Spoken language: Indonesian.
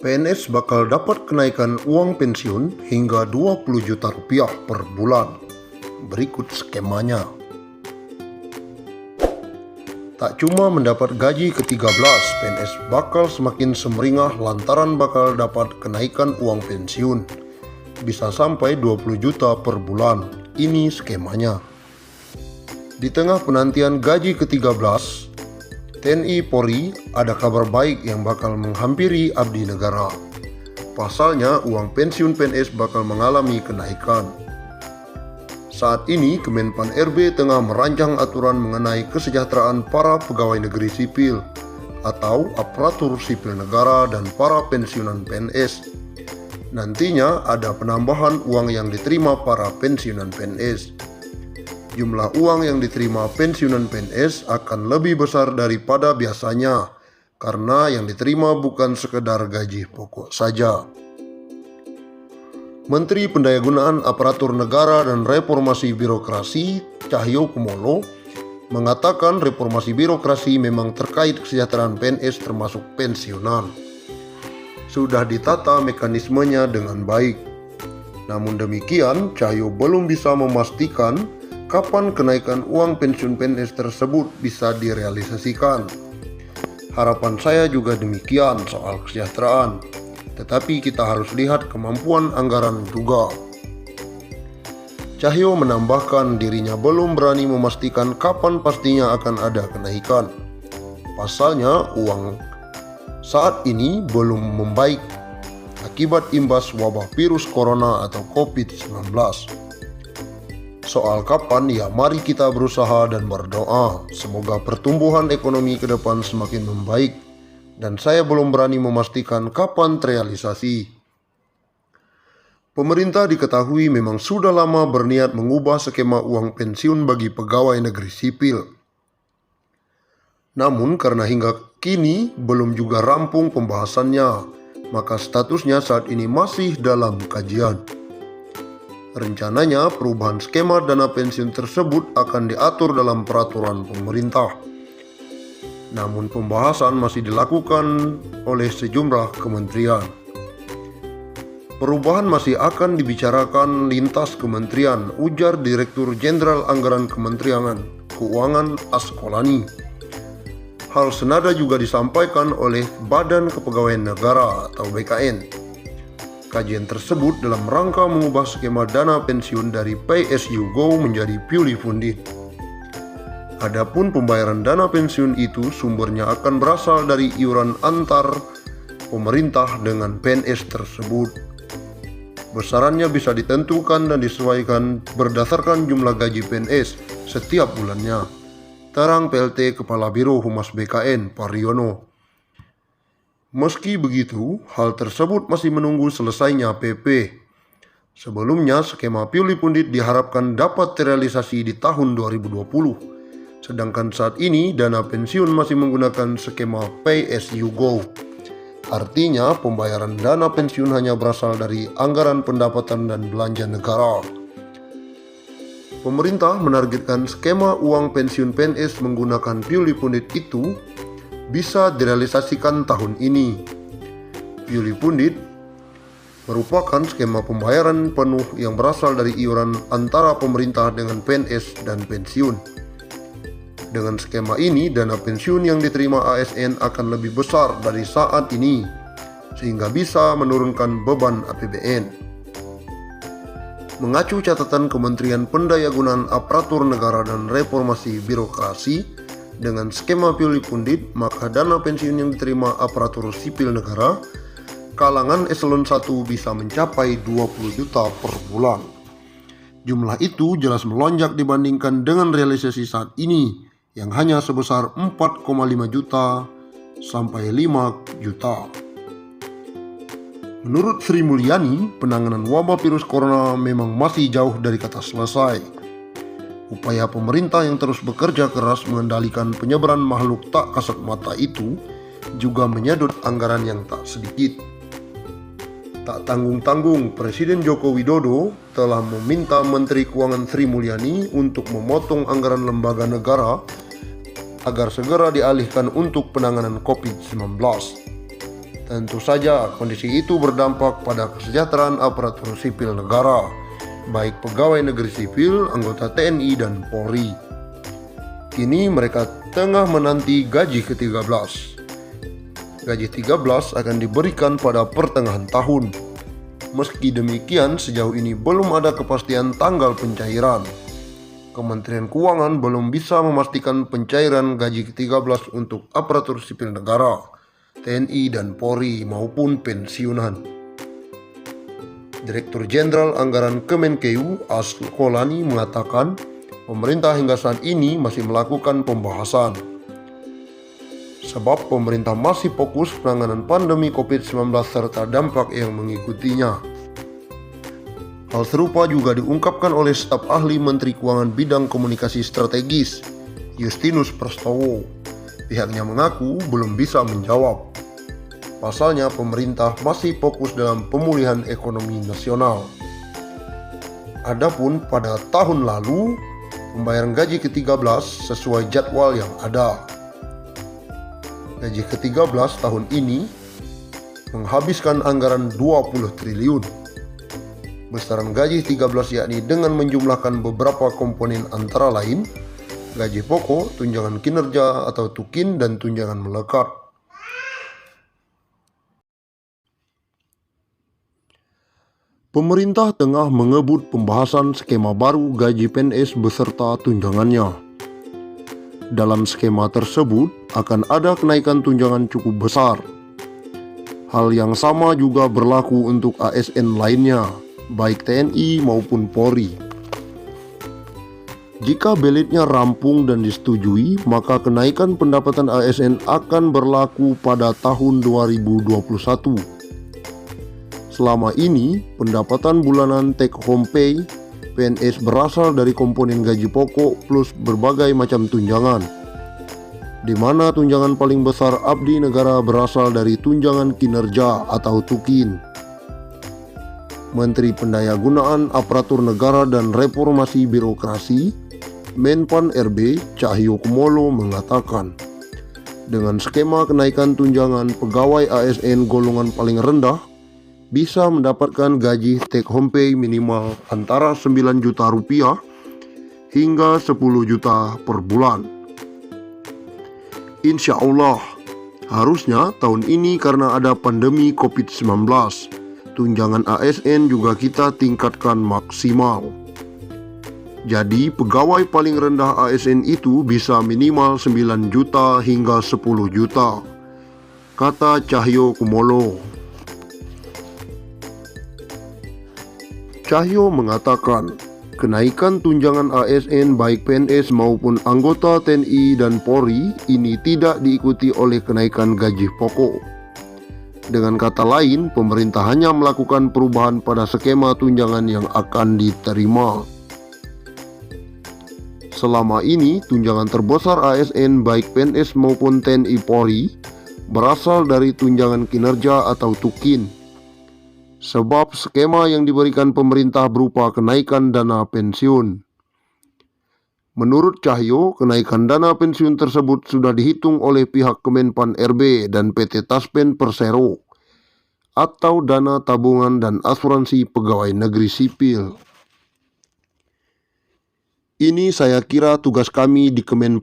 PNS bakal dapat kenaikan uang pensiun hingga 20 juta rupiah per bulan. Berikut skemanya. Tak cuma mendapat gaji ke-13, PNS bakal semakin semeringah lantaran bakal dapat kenaikan uang pensiun. Bisa sampai 20 juta per bulan. Ini skemanya. Di tengah penantian gaji ke-13, TNI Polri ada kabar baik yang bakal menghampiri abdi negara. Pasalnya, uang pensiun PNS bakal mengalami kenaikan. Saat ini, Kemenpan RB tengah merancang aturan mengenai kesejahteraan para pegawai negeri sipil atau aparatur sipil negara dan para pensiunan PNS. Nantinya ada penambahan uang yang diterima para pensiunan PNS. Jumlah uang yang diterima pensiunan PNS akan lebih besar daripada biasanya karena yang diterima bukan sekedar gaji pokok saja. Menteri Pendayagunaan Aparatur Negara dan Reformasi Birokrasi Cahyokumolo mengatakan reformasi birokrasi memang terkait kesejahteraan PNS termasuk pensiunan. Sudah ditata mekanismenya dengan baik. Namun demikian, Cahyo belum bisa memastikan kapan kenaikan uang pensiun PNS tersebut bisa direalisasikan. Harapan saya juga demikian soal kesejahteraan, tetapi kita harus lihat kemampuan anggaran juga. Cahyo menambahkan dirinya belum berani memastikan kapan pastinya akan ada kenaikan. Pasalnya uang saat ini belum membaik akibat imbas wabah virus corona atau COVID-19. Soal kapan, ya mari kita berusaha dan berdoa. Semoga pertumbuhan ekonomi ke depan semakin membaik. Dan saya belum berani memastikan kapan terrealisasi. Pemerintah diketahui memang sudah lama berniat mengubah skema uang pensiun bagi pegawai negeri sipil. Namun karena hingga kini belum juga rampung pembahasannya, maka statusnya saat ini masih dalam kajian. Rencananya perubahan skema dana pensiun tersebut akan diatur dalam peraturan pemerintah. Namun pembahasan masih dilakukan oleh sejumlah kementerian. Perubahan masih akan dibicarakan lintas kementerian, ujar Direktur Jenderal Anggaran Kementerian Keuangan Askolani. Hal senada juga disampaikan oleh Badan Kepegawaian Negara atau BKN. Kajian tersebut dalam rangka mengubah skema dana pensiun dari Pay as you go menjadi purely funded. Adapun pembayaran dana pensiun itu sumbernya akan berasal dari iuran antar pemerintah dengan PNS tersebut. Besarannya bisa ditentukan dan disesuaikan berdasarkan jumlah gaji PNS setiap bulannya. Terang PLT Kepala Biro Humas BKN Pariono. Meski begitu, hal tersebut masih menunggu selesainya PP. Sebelumnya, skema purely funded diharapkan dapat terrealisasi di tahun 2020. Sedangkan saat ini, dana pensiun masih menggunakan skema Pay as you go. Artinya, pembayaran dana pensiun hanya berasal dari anggaran pendapatan dan belanja negara. Pemerintah menargetkan skema uang pensiun PNS menggunakan purely funded itu bisa direalisasikan tahun ini. Purely funded merupakan skema pembayaran penuh yang berasal dari iuran antara pemerintah dengan PNS dan pensiun. Dengan skema ini, dana pensiun yang diterima ASN akan lebih besar dari saat ini, sehingga bisa menurunkan beban APBN. Mengacu catatan Kementerian Pendayagunaan Aparatur Negara dan Reformasi Birokrasi, dengan skema purely funded, maka dana pensiun yang diterima aparatur sipil negara kalangan eselon 1 bisa mencapai 20 juta per bulan. Jumlah itu jelas melonjak dibandingkan dengan realisasi saat ini yang hanya sebesar 4,5 juta sampai 5 juta. Menurut Sri Mulyani, penanganan wabah virus corona memang masih jauh dari kata selesai. Upaya pemerintah yang terus bekerja keras mengendalikan penyebaran makhluk tak kasat mata itu juga menyedot anggaran yang tak sedikit. Tak tanggung-tanggung, Presiden Joko Widodo telah meminta Menteri Keuangan Sri Mulyani untuk memotong anggaran lembaga negara agar segera dialihkan untuk penanganan COVID-19. Tentu saja kondisi itu berdampak pada kesejahteraan aparatur sipil negara, baik pegawai negeri sipil, anggota TNI, dan Polri. Kini mereka tengah menanti gaji ke-13. Gaji 13 akan diberikan pada pertengahan tahun. Meski demikian, sejauh ini belum ada kepastian tanggal pencairan. Kementerian Keuangan belum bisa memastikan pencairan gaji ke-13 untuk aparatur sipil negara, TNI dan Polri maupun pensiunan. Direktur Jenderal Anggaran Kemenkeu Askolani mengatakan pemerintah hingga saat ini masih melakukan pembahasan. Sebab pemerintah masih fokus penanganan pandemi COVID-19 serta dampak yang mengikutinya. Hal serupa juga diungkapkan oleh staf ahli Menteri Keuangan bidang komunikasi strategis, Justinus Prastowo. Pihaknya mengaku belum bisa menjawab. Pasalnya pemerintah masih fokus dalam pemulihan ekonomi nasional. Adapun pada tahun lalu, pembayaran gaji ke-13 sesuai jadwal yang ada. Gaji ke-13 tahun ini menghabiskan anggaran 20 triliun. Besaran gaji 13 yakni dengan menjumlahkan beberapa komponen antara lain gaji pokok, tunjangan kinerja atau tukin, dan tunjangan melekat. Pemerintah tengah mengebut pembahasan skema baru gaji PNS beserta tunjangannya. Dalam skema tersebut akan ada kenaikan tunjangan cukup besar. Hal yang sama juga berlaku untuk ASN lainnya, baik TNI maupun Polri. Jika belitnya rampung dan disetujui, maka kenaikan pendapatan ASN akan berlaku pada tahun 2021. Selama ini, pendapatan bulanan take home pay PNS berasal dari komponen gaji pokok plus berbagai macam tunjangan, di mana tunjangan paling besar abdi negara berasal dari tunjangan kinerja atau tukin. Menteri Pendayagunaan Aparatur Negara dan Reformasi Birokrasi, Menpan RB Cahyokumolo mengatakan, dengan skema kenaikan tunjangan pegawai ASN golongan paling rendah bisa mendapatkan gaji take home pay minimal antara 9 juta rupiah hingga 10 juta per bulan. Insya Allah, harusnya tahun ini karena ada pandemi COVID-19, tunjangan ASN juga kita tingkatkan maksimal. Jadi pegawai paling rendah ASN itu bisa minimal 9 juta hingga 10 juta, kata Cahyokumolo. Cahyo mengatakan, kenaikan tunjangan ASN baik PNS maupun anggota TNI dan Polri ini tidak diikuti oleh kenaikan gaji pokok. Dengan kata lain, pemerintah hanya melakukan perubahan pada skema tunjangan yang akan diterima. Selama ini, tunjangan terbesar ASN baik PNS maupun TNI Polri berasal dari tunjangan kinerja atau tukin. Sebab skema yang diberikan pemerintah berupa kenaikan dana pensiun. Menurut Cahyo, kenaikan dana pensiun tersebut sudah dihitung oleh pihak Kemenpan RB dan PT Taspen Persero atau dana tabungan dan asuransi pegawai negeri sipil. Ini saya kira tugas kami di Kemenpan